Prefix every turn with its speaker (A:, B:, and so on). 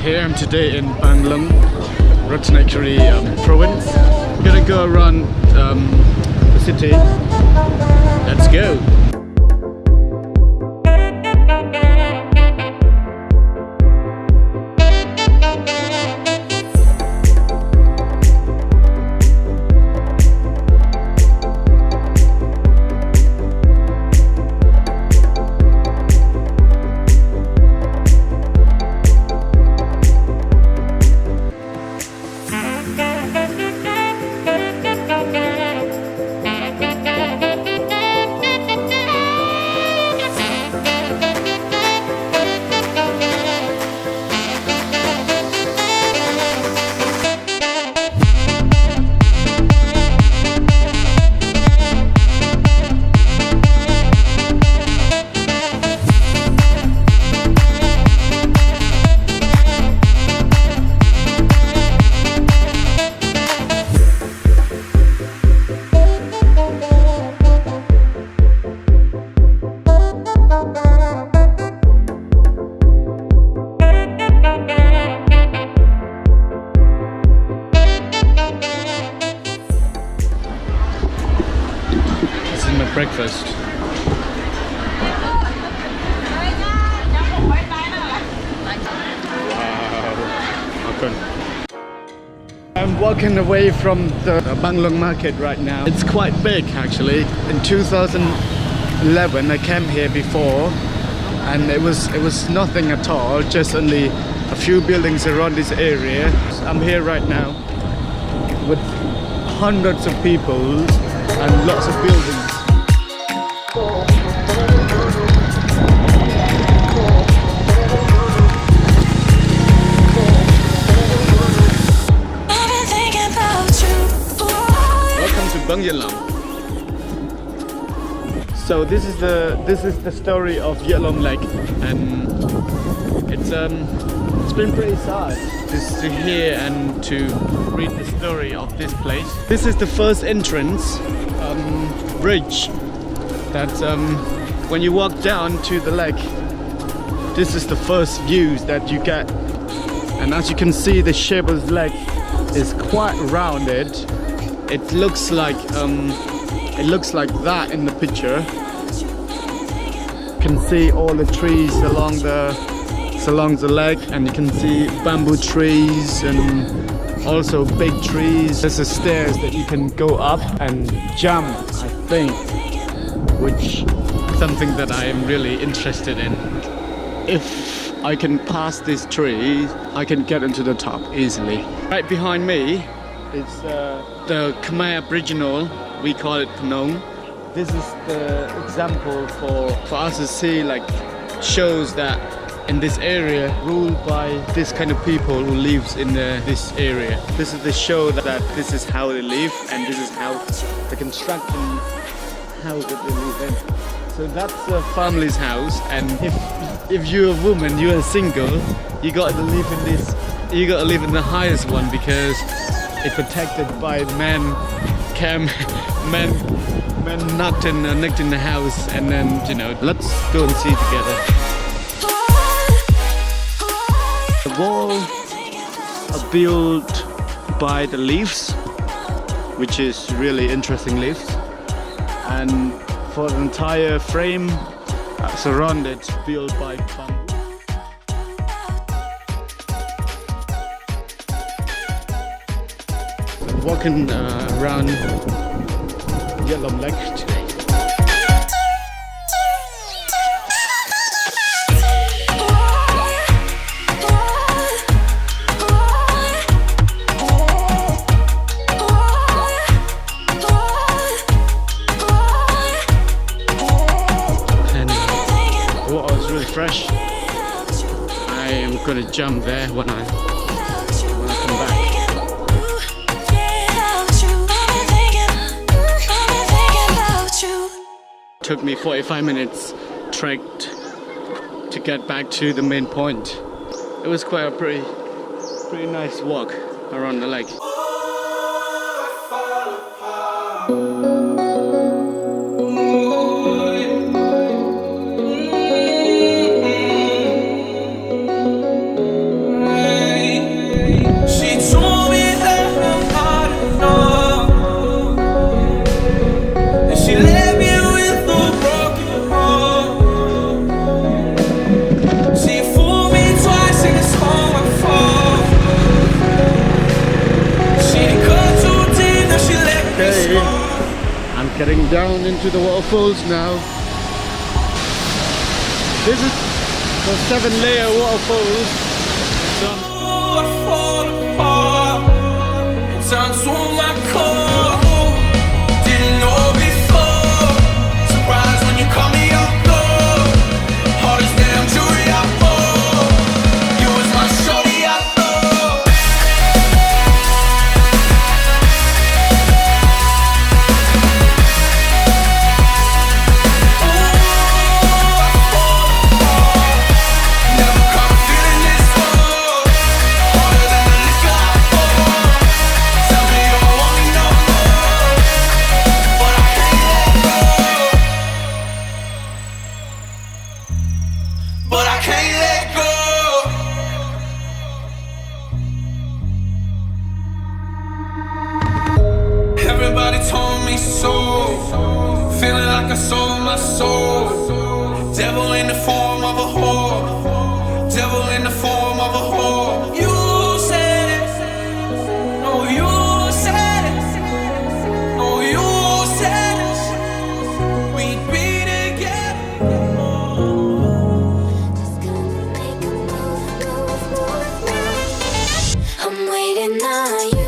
A: here. I'm today in Banglung, Ratanakiri province. I'm gonna go around the city. Let's go. Breakfast. Wow, okay. I'm walking away from the Banglung market right now. It's quite big actually. In 2011 I came here before and it was nothing at all, just only a few buildings around this area. I'm here right now with hundreds of people and lots of buildings. Loam. So this is the story of Loam Lake, and it's been pretty sad just to hear and to read the story of this place. This is the first entrance bridge that when you walk down to the lake, this is the first views that you get, and as you can see the shape of the lake is quite rounded. It looks like that in the picture. You can see all the trees along the lake, and you can see bamboo trees and also big trees. There's a stairs that you can go up and jump, I think, which is something that I am really interested in. If I can pass these trees, I can get into the top easily. Right behind me, it's the Khmer Aboriginal, we call it Phnom. This is the example for us to see, like, shows that in this area ruled by this kind of people who lives in this area. This is the show that this is how they live, and this is how the construction house that they live in. So that's a family's house, and if you're a woman, you're single, you gotta live in this. You gotta live in the highest one because it's protected by men knocked in the house, and then, you know, let's go and see together. The walls are built by the leaves, which is really interesting leaves, and for the entire frame surrounded built by bamboo. Walking around Loam Lake today. And the water is really fresh. I am gonna jump there when I come back. Took me 45 minutes trek to get back to the main point. It was quite a pretty nice walk around the lake. to the waterfalls now. This is the 7-layer waterfalls.
B: Didn't know before. Surprised when you call me up, Lord. Hardest damn jury I bought. You was my shorty, I thought. Never come feeling this good. Harder than the liquor I bought. Tell me you don't want me no more, but I can't let go. But I can't let go. Everybody told me so. Feeling like I sold my soul. Devil in the form of a whore. Devil in the form of a whore. You said it. No, you said it. No, you said it. We'd be together.
C: I'm waiting on you.